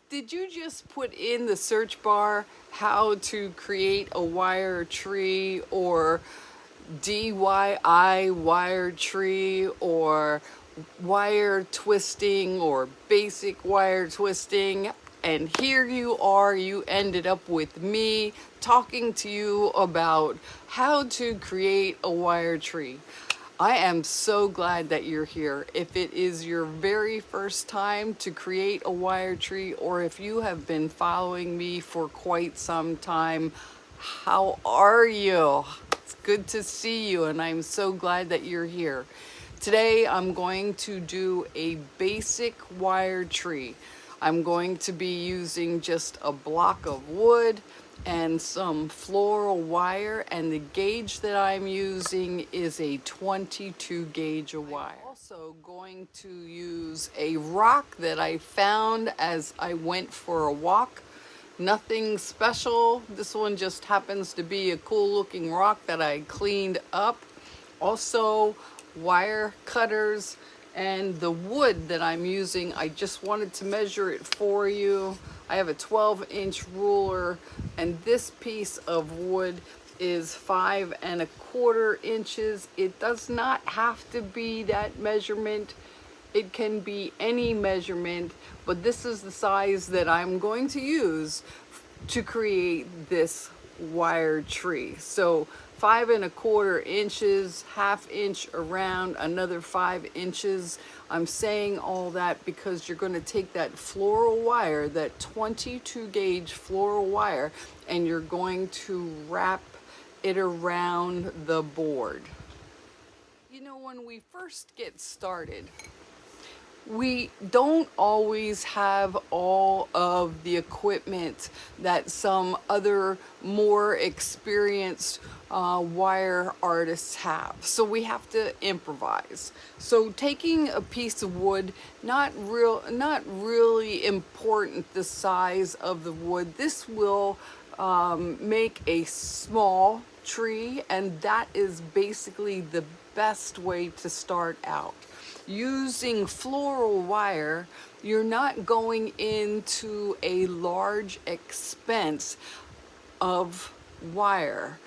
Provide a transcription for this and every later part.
Did you just put in the search bar how to create a wire tree, or DIY wire tree, or wire twisting, or basic wire twisting? And here you are, you ended up with me talking to you about how to create a wire tree. I am so glad that you're here. If it is your very first time to create a wire tree, or if you have been following me for quite some time, how are you? It's good to see you, and I'm so glad that you're here. Today, I'm going to do a basic wire tree. I'm going to be using just a block of wood and some floral wire, and the gauge that I'm using is a 22 gauge of wire. I'm also going to use a rock that I found as I went for a walk. Nothing special. This one just happens to be a cool looking rock that I cleaned up. Also, wire cutters, and the wood that I'm using, I just wanted to measure it for you. I have a 12-inch ruler, and this piece of wood is 5¼ inches. It does not have to be that measurement. It can be any measurement, but this is the size that I'm going to use to create this wire tree. So 5¼ inches, ½ inch around, another 5 inches. I'm saying all that because you're going to take that floral wire, that 22 gauge floral wire, and you're going to wrap it around the board. You know, when we first get started, we don't always have all of the equipment that some other more experienced wire artists have. So we have to improvise. So taking a piece of wood, not really important the size of the wood. This will make a small tree, and that is basically the best way to start out. Using floral wire, you're not going into a large expense of wire.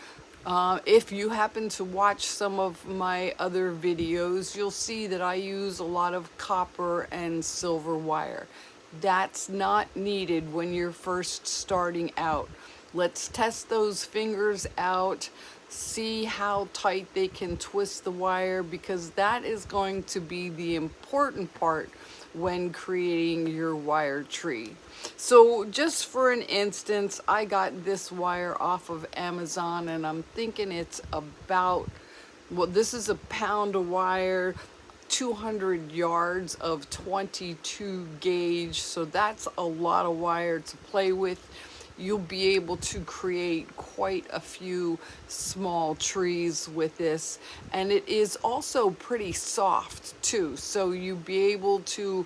If you happen to watch some of my other videos, you'll see that I use a lot of copper and silver wire. That's not needed when you're first starting out. Let's test those fingers out, see how tight they can twist the wire, because that is going to be the important part when creating your wire tree. So just for an instance, I got this wire off of Amazon, and I'm thinking it's about, well, this is a pound of wire, 200 yards of 22 gauge, so that's a lot of wire to play with. You'll be able to create quite a few small trees with this, and it is also pretty soft too, so you'll be able to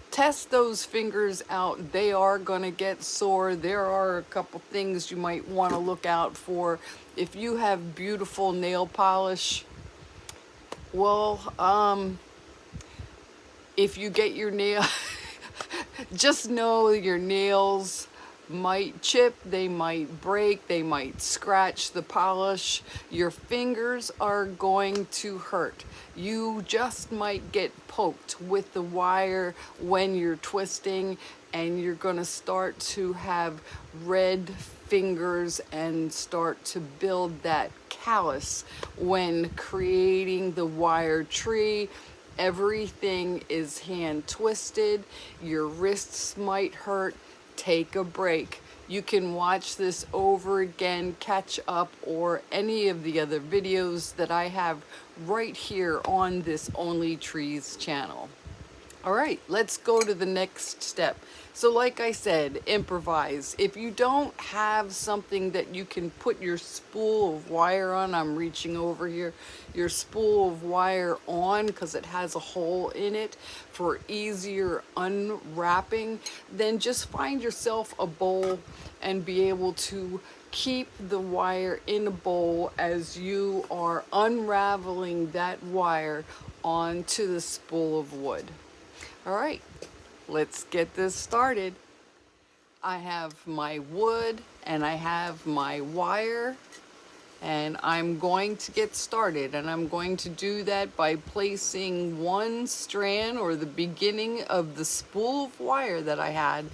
test those fingers out. They are going to get sore. There are a couple things you might want to look out for. If you have beautiful nail polish, well, if you get your nail, just know your nails might chip, they might break, they might scratch the polish. Your fingers are going to hurt. You just might get poked with the wire when you're twisting, and you're going to start to have red fingers and start to build that callus when creating the wire tree. Everything is hand twisted. Your wrists might hurt. Take a break. You can watch this over again, catch up, or any of the other videos that I have right here on this Only Trees channel. All right, let's go to the next step. So like I said, improvise. If you don't have something that you can put your spool of wire on, I'm reaching over here, your spool of wire on, because it has a hole in it for easier unwrapping, then just find yourself a bowl and be able to keep the wire in a bowl as you are unraveling that wire onto the spool of wood. All right, let's get this started. I have my wood and I have my wire, and I'm going to get started, and I'm going to do that by placing one strand or the beginning of the spool of wire that I had,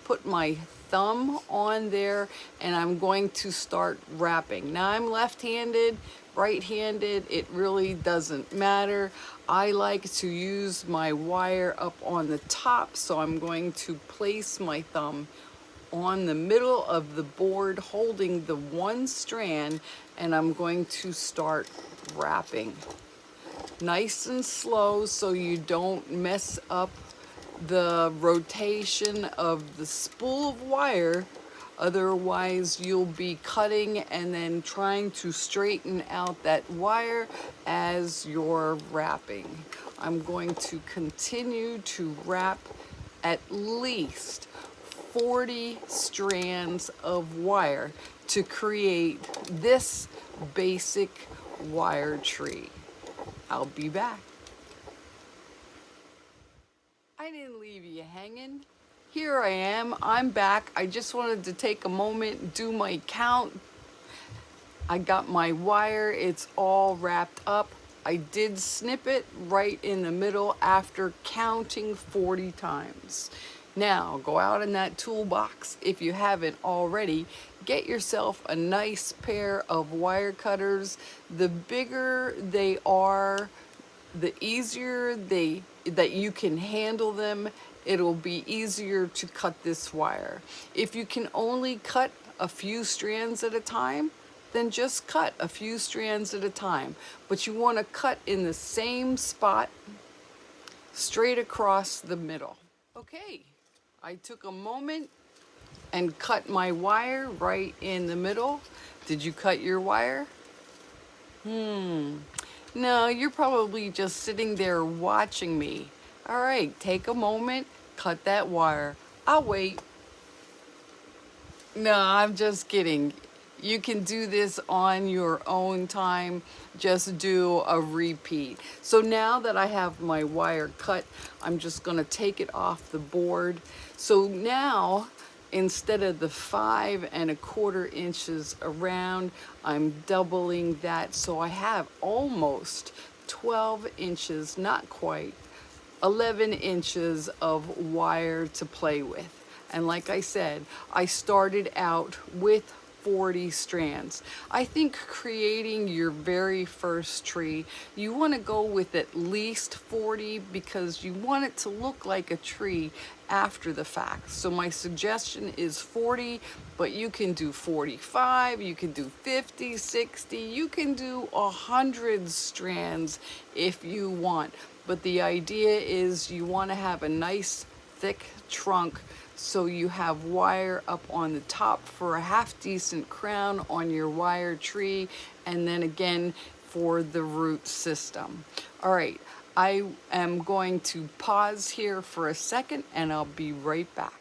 put my thumb on there, and I'm going to start wrapping. Now I'm left-handed, right-handed, it really doesn't matter. I like to use my wire up on the top, so I'm going to place my thumb on the middle of the board holding the one strand, and I'm going to start wrapping. Nice and slow so you don't mess up the rotation of the spool of wire. Otherwise you'll be cutting and then trying to straighten out that wire as you're wrapping. I'm going to continue to wrap at least 40 strands of wire to create this basic wire tree. I'll be back. I didn't leave you hanging. Here I am, I'm back. I just wanted to take a moment, do my count. I got my wire, it's all wrapped up. I did snip it right in the middle after counting 40 times. Now, go out in that toolbox, if you haven't already, get yourself a nice pair of wire cutters. The bigger they are, the easier that you can handle them. It'll be easier to cut this wire. If you can only cut a few strands at a time, then just cut a few strands at a time. But you want to cut in the same spot, straight across the middle. Okay, I took a moment and cut my wire right in the middle. Did you cut your wire? No, you're probably just sitting there watching me. All right, take a moment, cut that wire. I'll wait. No, I'm just kidding. You can do this on your own time. Just do a repeat. So now that I have my wire cut, I'm just gonna take it off the board. So now, instead of the 5 1/4 inches around, I'm doubling that. So I have almost 12 inches, not quite, 11 inches of wire to play with. And like I said, I started out with 40 strands. I think creating your very first tree, you want to go with at least 40 because you want it to look like a tree after the fact. So my suggestion is 40, but you can do 45, you can do 50, 60, you can do 100 strands if you want. But the idea is you want to have a nice thick trunk so you have wire up on the top for a half decent crown on your wire tree, and then again for the root system. All right, I am going to pause here for a second and I'll be right back.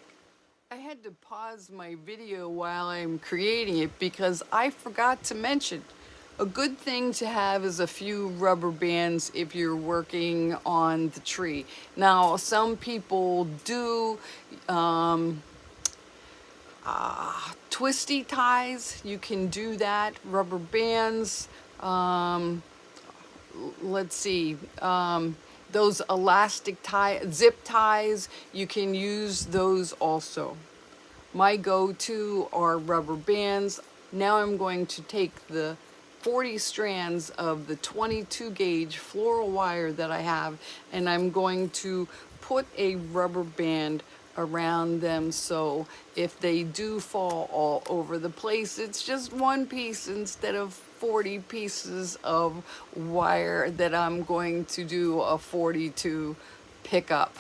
I had to pause my video while I'm creating it because I forgot to mention a good thing to have is a few rubber bands if you're working on the tree. Now, some people do twisty ties. You can do that. Rubber bands. Let's see. Those elastic tie, zip ties, you can use those also. My go-to are rubber bands. Now I'm going to take the 40 strands of the 22 gauge floral wire that I have, and I'm going to put a rubber band around them so if they do fall all over the place, it's just one piece instead of 40 pieces of wire that I'm going to do a 42 pickup.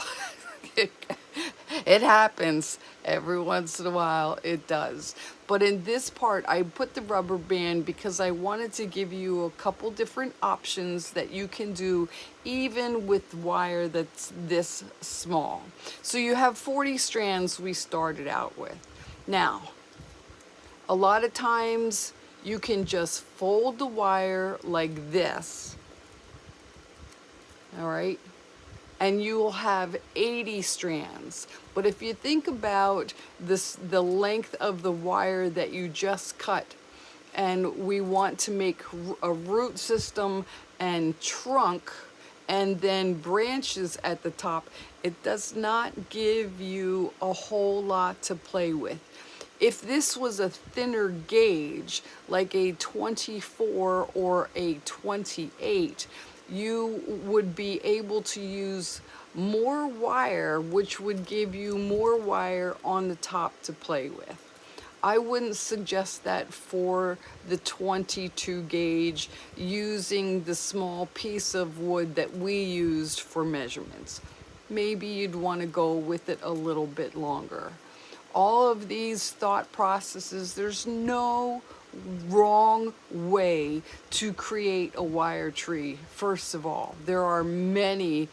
It happens every once in a while, it does. But in this part, I put the rubber band because I wanted to give you a couple different options that you can do even with wire that's this small. So you have 40 strands we started out with. Now, a lot of times you can just fold the wire like this, all right? and you will have 80 strands. But if you think about this, the length of the wire that you just cut, and we want to make a root system and trunk and then branches at the top, it does not give you a whole lot to play with. If this was a thinner gauge, like a 24 or a 28, you would be able to use more wire, which would give you more wire on the top to play with. I wouldn't suggest that for the 22 gauge using the small piece of wood that we used for measurements. Maybe you'd want to go with it a little bit longer. All of these thought processes, there's no wrong way to create a wire tree. First of all, there are many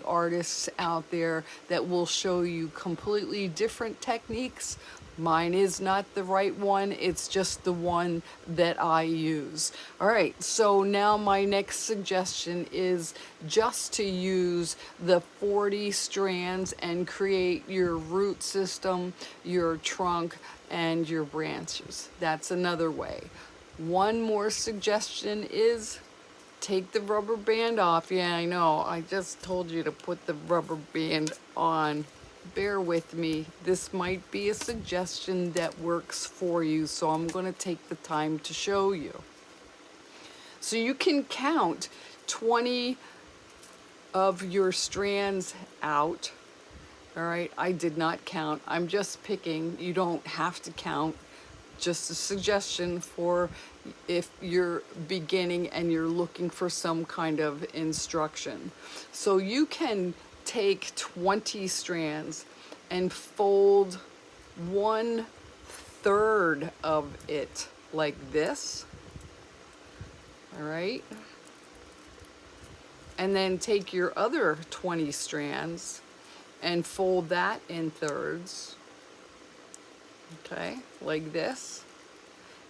artists out there that will show you completely different techniques. Mine is not the right one, it's just the one that I use. All right, so now my next suggestion is just to use the 40 strands and create your root system, your trunk, and your branches. That's another way. One more suggestion is take the rubber band off. Yeah, I know, I just told you to put the rubber band on. Bear with me. This might be a suggestion that works for you, so I'm going to take the time to show you. So you can count 20 of your strands out. All right, I did not count. I'm just picking. You don't have to count. Just a suggestion for if you're beginning and you're looking for some kind of instruction. So you can take 20 strands and fold 1/3 of it like this. All right. And then take your other 20 strands and fold that in thirds. Okay, like this.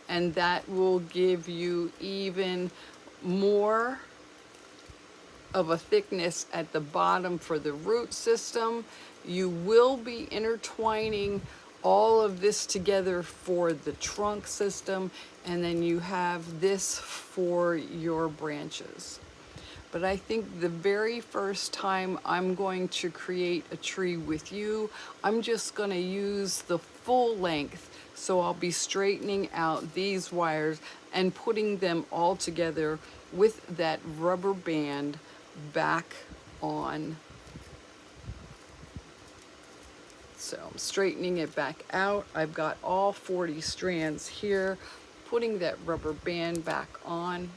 And that will give you even more of a thickness at the bottom for the root system. You will be intertwining all of this together for the trunk system, and then you have this for your branches. But I think the very first time I'm going to create a tree with you, I'm just going to use the full length. So I'll be straightening out these wires and putting them all together with that rubber band back on. So I'm straightening it back out. I've got all 40 strands here, putting that rubber band back on.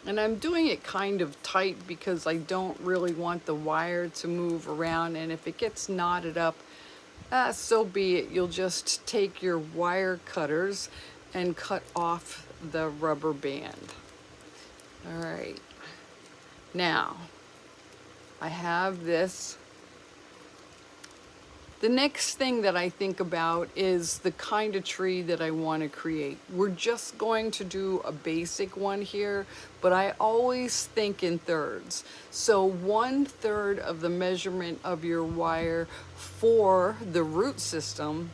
And I'm doing it kind of tight because I don't really want the wire to move around, and if it gets knotted up, so be it. You'll just take your wire cutters and cut off the rubber band. All right. Now, I have this. The next thing that I think about is the kind of tree that I want to create. We're just going to do a basic one here, but I always think in thirds. So 1/3 of the measurement of your wire for the root system,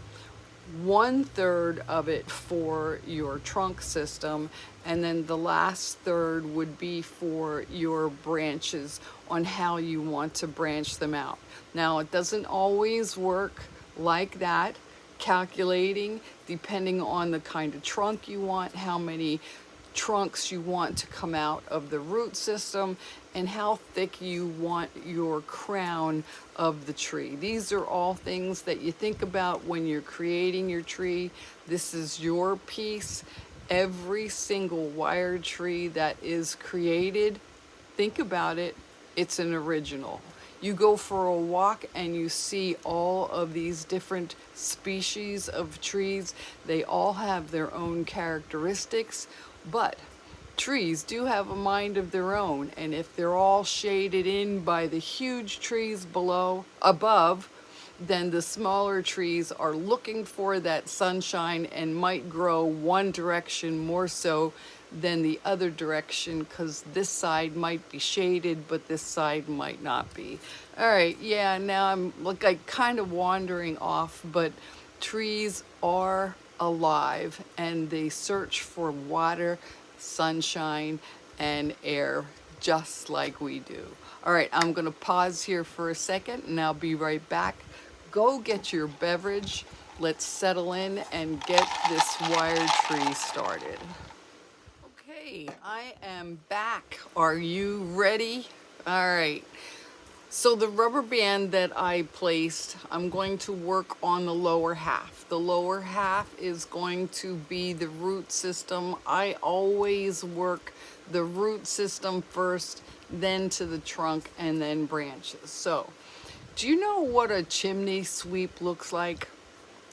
1/3 of it for your trunk system, and then the last third would be for your branches on how you want to branch them out. Now, it doesn't always work like that, calculating depending on the kind of trunk you want, how many trunks you want to come out of the root system, and how thick you want your crown of the tree. These are all things that you think about when you're creating your tree. This is your piece. Every single wired tree that is created, think about it, it's an original. You go for a walk and you see all of these different species of trees. They all have their own characteristics, but trees do have a mind of their own, and if they're all shaded in by the huge trees above, then the smaller trees are looking for that sunshine and might grow one direction more so than the other direction, because this side might be shaded, but this side might not be. All right, yeah, now I'm like kind of wandering off, but trees are alive and they search for water, sunshine, and air just like we do. All right, I'm gonna pause here for a second and I'll be right back. Go get your beverage. Let's settle in and get this wire tree started. Okay, I am back. Are you ready? All right. So the rubber band that I placed, I'm going to work on the lower half. The lower half is going to be the root system. I always work the root system first, then to the trunk, and then branches. So, do you know what a chimney sweep looks like?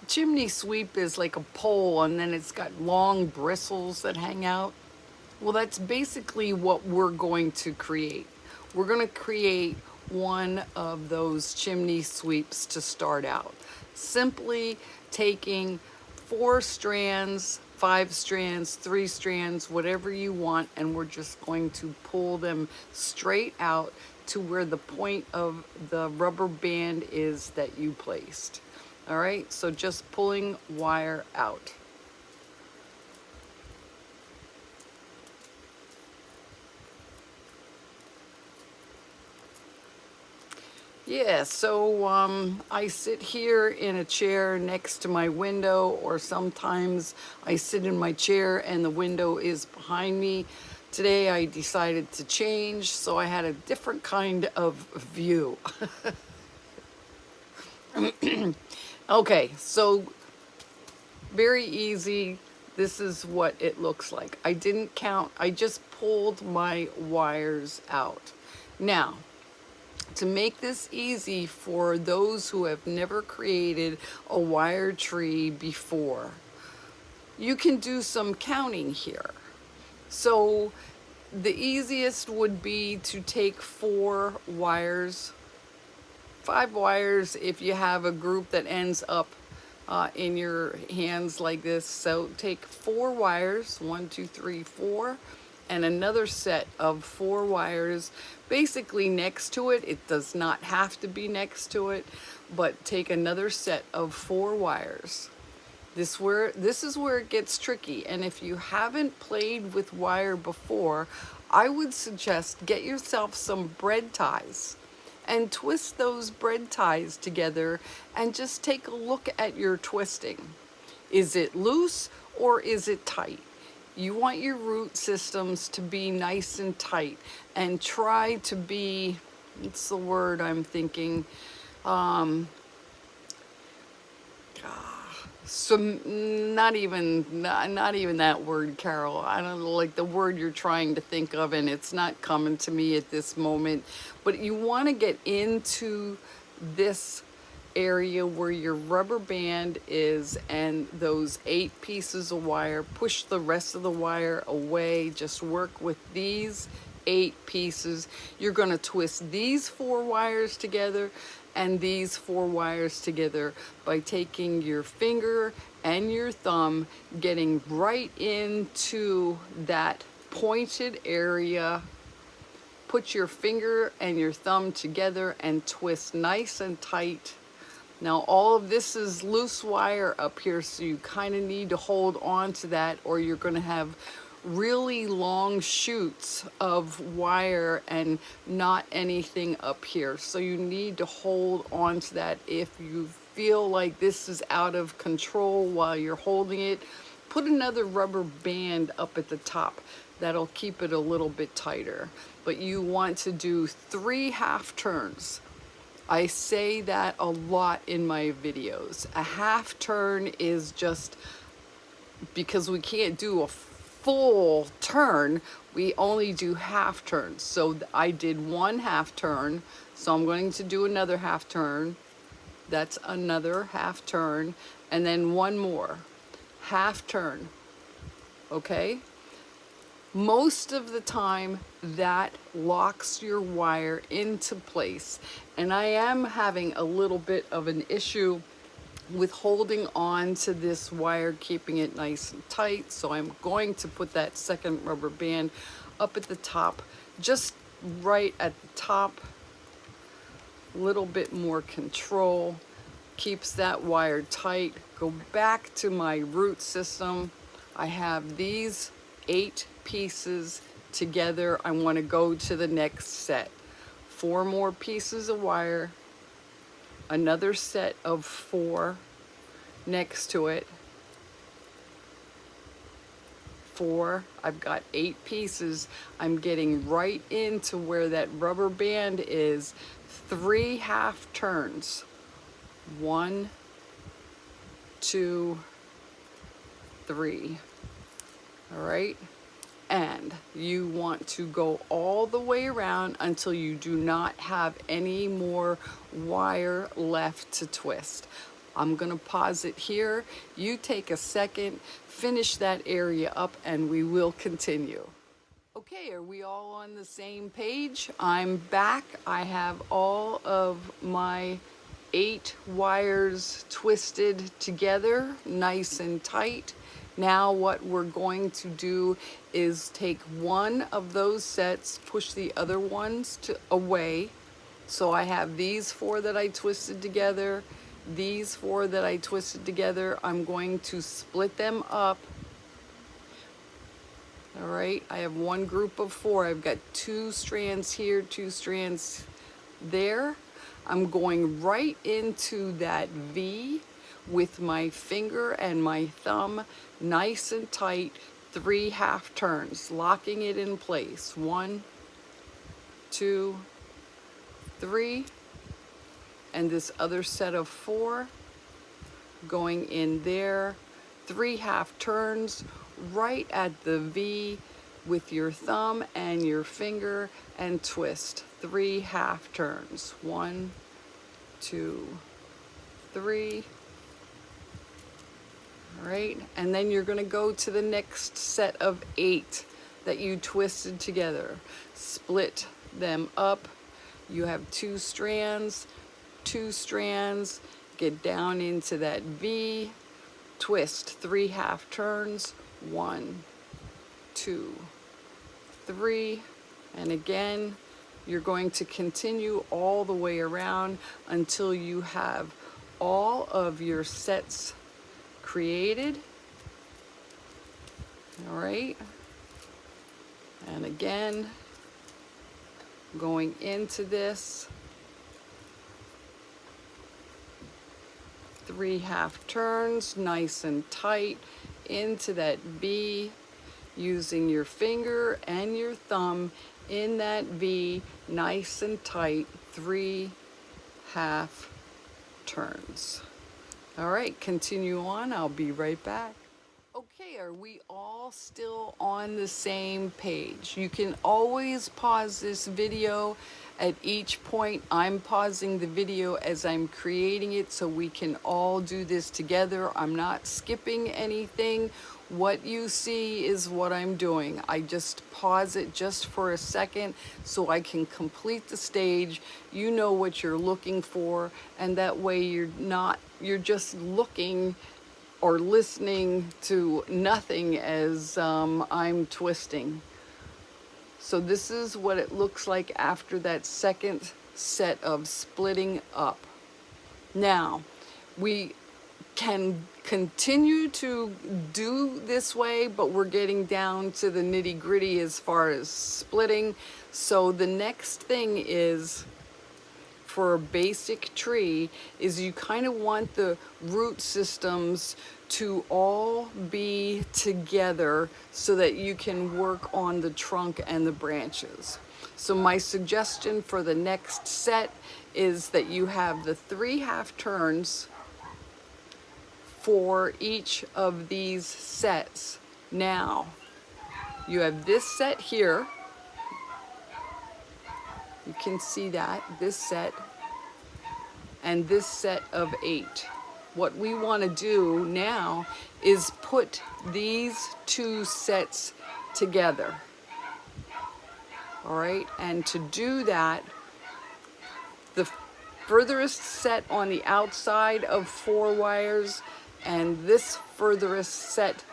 Chimney sweep is like a pole and then it's got long bristles that hang out. Well, that's basically what we're going to create. We're going to create one of those chimney sweeps to start out. Simply taking 4 strands, 5 strands, 3 strands, whatever you want, and we're just going to pull them straight out to where the point of the rubber band is that you placed. All right, so just pulling wire out. Yeah, so I sit here in a chair next to my window, or sometimes I sit in my chair and the window is behind me. Today I decided to change, so I had a different kind of view. Okay, so very easy. This is what it looks like. I didn't count, I just pulled my wires out. Now, to make this easy for those who have never created a wire tree before, you can do some counting here. So the easiest would be to take 4 wires, 5 wires if you have a group that ends up in your hands like this. So take 4 wires, 1, 2, 3, 4, and another set of 4 wires basically next to it. It does not have to be next to it, but take another set of 4 wires. This is where it gets tricky, and if you haven't played with wire before, I would suggest get yourself some bread ties and twist those bread ties together and just take a look at your twisting. Is it loose or is it tight? You want your root systems to be nice and tight, and try to be, what's the word I'm thinking? So not even that word, Carol. I don't know, like the word you're trying to think of, and it's not coming to me at this moment. But you want to get into this area where your rubber band is, and those 8 pieces of wire. Push the rest of the wire away. Just work with these 8 pieces. You're going to twist these 4 wires together and these 4 wires together by taking your finger and your thumb, getting right into that pointed area. Put your finger and your thumb together and twist nice and tight. Now all of this is loose wire up here, so you kind of need to hold on to that, or you're going to have really long shoots of wire and not anything up here. So you need to hold on to that. If you feel like this is out of control while you're holding it, put another rubber band up at the top. That'll keep it a little bit tighter. But you want to do 3 half turns. I say that a lot in my videos. A half turn is just, because we can't do a full turn, we only do half turns. So I did 1 half turn, so I'm going to do another half turn. That's another half turn, and then 1 more half turn. Okay? Most of the time that locks your wire into place. And I am having a little bit of an issue with holding on to this wire, keeping it nice and tight. So I'm going to put that second rubber band up at the top, just right at the top. A little bit more control, keeps that wire tight. Go back to my root system. I have these 8 pieces together. I want to go to the next set. 4 more pieces of wire, another set of 4 next to it. 4, I've got 8 pieces. I'm getting right into where that rubber band is. 3 half turns. 1, 2, 3. All right. And you want to go all the way around until you do not have any more wire left to twist. I'm going to pause it here. You take a second, finish that area up, and we will continue. Okay, are we all on the same page? I'm back. I have all of my 8 wires twisted together, nice and tight. Now what we're going to do is take one of those sets, push the other ones away. So I have these 4 that I twisted together, these 4 that I twisted together. I'm going to split them up. All right, I have one group of 4. I've got 2 strands here, 2 strands there. I'm going right into that V with my finger and my thumb nice and tight, 3 half turns, locking it in place. 1, 2, 3, and this other set of 4 going in there, 3 half turns right at the V with your thumb and your finger, and twist. 3 half turns. 1, 2, 3. All right, and then you're going to go to the next set of 8 that you twisted together. Split them up. You have 2 strands, 2 strands. Get down into that V. Twist 3 half turns. 1, 2, 3, and again you're going to continue all the way around until you have all of your sets created. All right, and again going into this, 3 half turns, nice and tight into that V, using your finger and your thumb in that V, nice and tight, 3 half turns. All right, continue on. I'll be right back. Okay, are we all still on the same page? You can always pause this video at each point. I'm pausing the video as I'm creating it so we can all do this together. I'm not skipping anything. What you see is what I'm doing. I just pause it just for a second so I can complete the stage. You know what you're looking for, and that way you're just looking or listening to nothing as I'm twisting. So this is what it looks like after that second set of splitting up. Now, we can continue to do this way, but we're getting down to the nitty-gritty as far as splitting. So the next thing is, for a basic tree, is you kind of want the root systems to all be together so that you can work on the trunk and the branches. So my suggestion for the next set is that you have the 3 half turns for each of these sets. Now, you have this set here. You can see that, this set, and this set of 8. What we want to do now is put these 2 sets together. All right, and to do that, the furthest set on the outside of 4 wires and this furthest set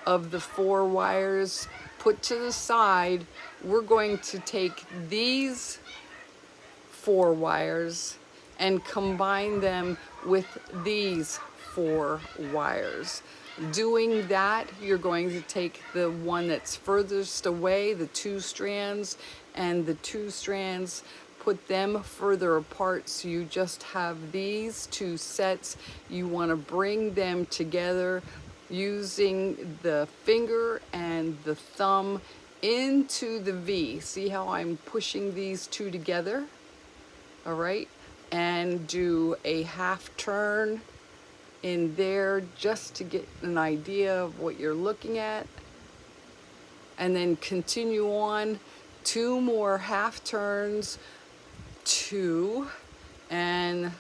of the 4 wires put to the side, we're going to take these 4 wires and combine them with these 4 wires. Doing that, you're going to take the one that's furthest away, the 2 strands, and the 2 strands, put them further apart, so you just have these 2 sets. You want to bring them together using the finger and the thumb into the V. See how I'm pushing these 2 together? All right, and do a half turn in there just to get an idea of what you're looking at, and then continue on 2 more half turns, 2 and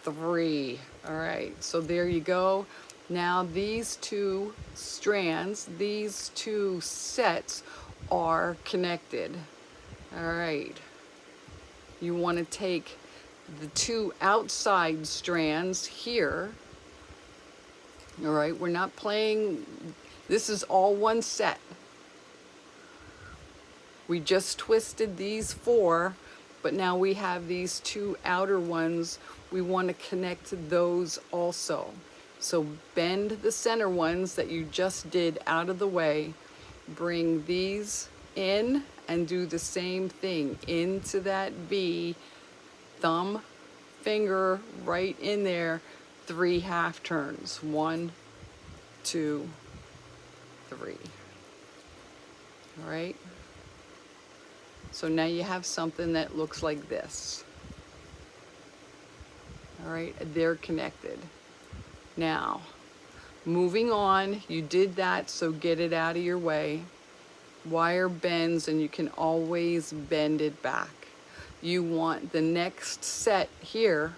3. All right, so there you go. Now these 2 strands, these 2 sets are connected. All right, you want to take the 2 outside strands here. All right, we're not playing, this is all one set. We just twisted these 4, but now we have these 2 outer ones. We want to connect those also. So bend the center ones that you just did out of the way, bring these in and do the same thing into that V, thumb, finger right in there, 3 half turns. 1, 2, 3. All right. So now you have something that looks like this. All right, they're connected. Now, moving on, you did that, so get it out of your way. Wire bends, and you can always bend it back. You want the next set here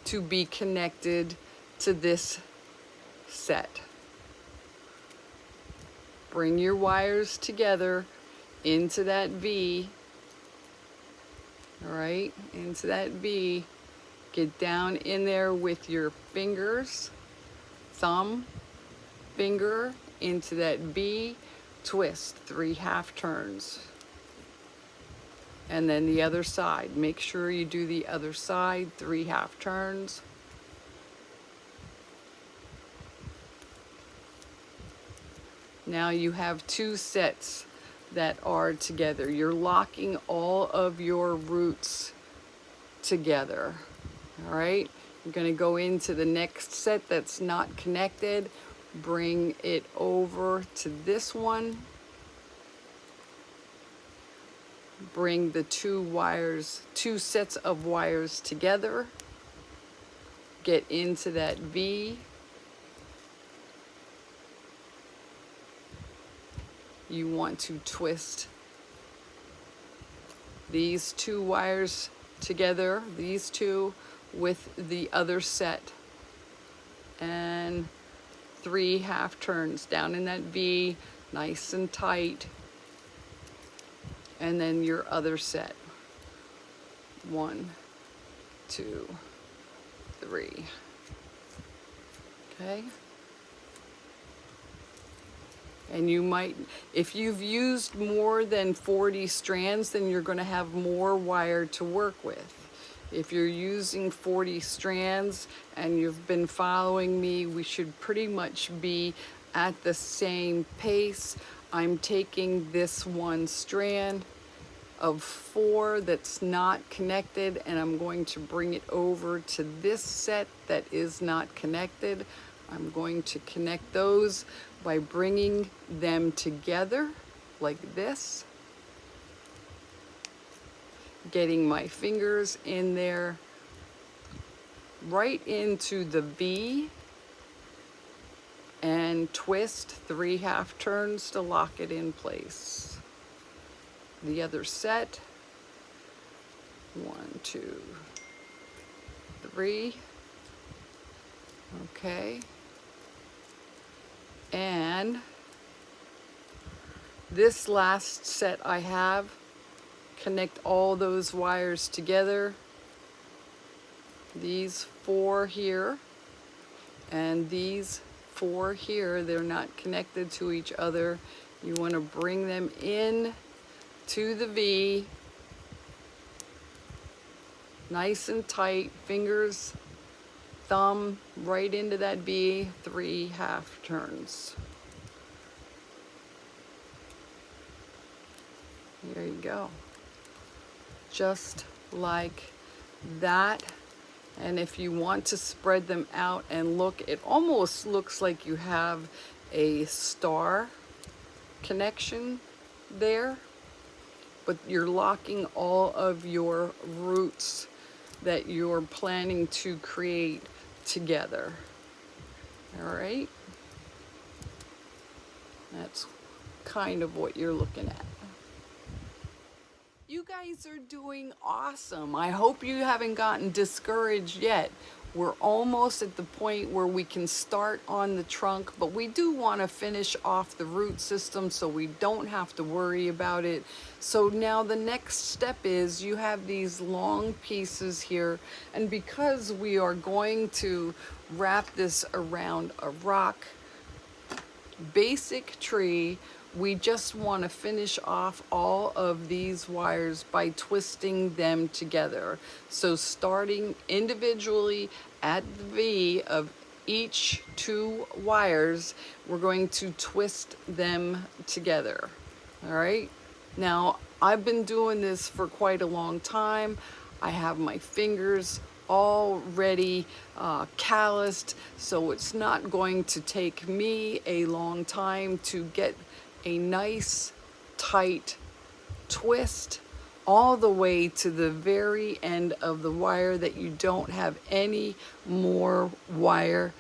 to be connected to this set. Bring your wires together into that V. All right, into that V. Get down in there with your fingers, thumb, finger, into that V, twist, 3 half turns. And then the other side. Make sure you do the other side, 3 half turns. Now you have 2 sets that are together. You're locking all of your roots together. All right, you're going to go into the next set that's not connected. Bring it over to this one. Bring the 2 wires, 2 sets of wires together. Get into that V. You want to twist these 2 wires together, these 2 with the other set, and 3 half turns down in that V, nice and tight, and then your other set. 1, 2, 3. Okay. And you might, if you've used more than 40 strands, then you're going to have more wire to work with. If you're using 40 strands and you've been following me, we should pretty much be at the same pace. I'm taking this 1 strand of 4 that's not connected, and I'm going to bring it over to this set that is not connected. I'm going to connect those by bringing them together like this. Getting my fingers in there, right into the V, and twist 3 half turns to lock it in place. The other set, 1, 2, 3. Okay. And this last set I have, connect all those wires together these 4 here and these 4 here, they're not connected to each other. You want to bring them in to the V, nice and tight, fingers, thumb right into that V, 3 half turns. There you go. Just like that. And if you want to spread them out and look, it almost looks like you have a star connection there, but you're locking all of your roots that you're planning to create together. All right, that's kind of what you're looking at. You guys are doing awesome. I hope you haven't gotten discouraged yet. We're almost at the point where we can start on the trunk, but we do want to finish off the root system so we don't have to worry about it. So now the next step is you have these long pieces here, and because we are going to wrap this around a rock basic tree, we just want to finish off all of these wires by twisting them together. So starting individually at the V of each 2 wires, we're going to twist them together. All right. Now, I've been doing this for quite a long time. I have my fingers already calloused, so it's not going to take me a long time to get a nice tight twist all the way to the very end of the wire, that you don't have any more wire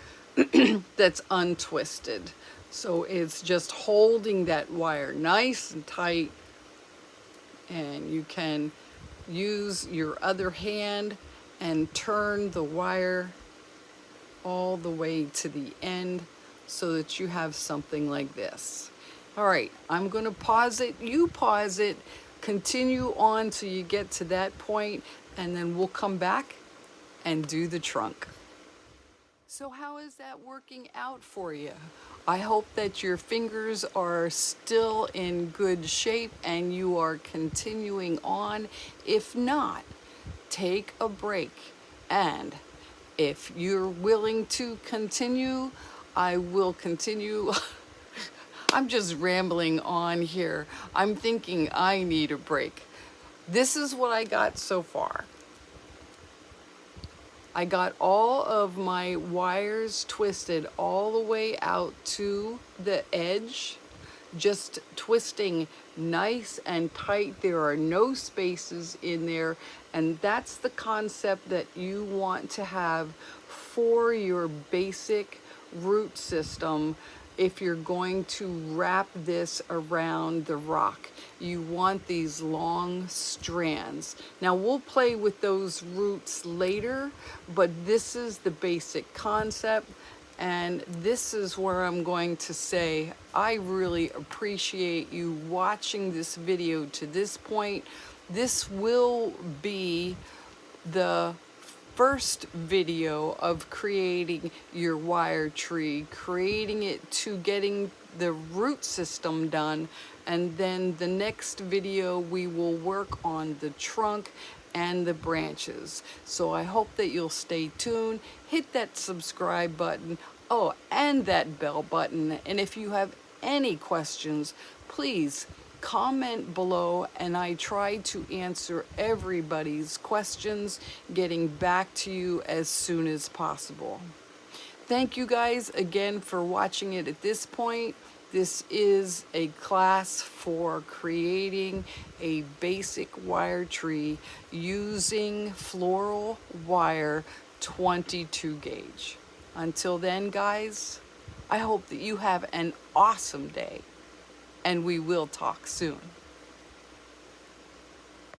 that's untwisted. So it's just holding that wire nice and tight, and you can use your other hand and turn the wire all the way to the end so that you have something like this. All right, I'm going to pause it. You pause it. Continue on till you get to that point, and then we'll come back and do the trunk. So how is that working out for you? I hope that your fingers are still in good shape and you are continuing on. If not, take a break. And if you're willing to continue, I will continue. I'm just rambling on here. I'm thinking I need a break. This is what I got so far. I got all of my wires twisted all the way out to the edge, just twisting nice and tight. There are no spaces in there, and that's the concept that you want to have for your basic root system. If you're going to wrap this around the rock, you want these long strands. Now we'll play with those roots later, but this is the basic concept. And this is where I'm going to say, I really appreciate you watching this video to this point. This will be the first video of creating your wire tree, creating it to getting the root system done, and then the next video we will work on the trunk and the branches. So I hope that you'll stay tuned, hit that subscribe button, oh, and that bell button. And if you have any questions, please comment below, and I try to answer everybody's questions, getting back to you as soon as possible. Thank you guys again for watching it at this point. This is a class for creating a basic wire tree using floral wire 22 gauge. Until then, guys, I hope that you have an awesome day, and we will talk soon.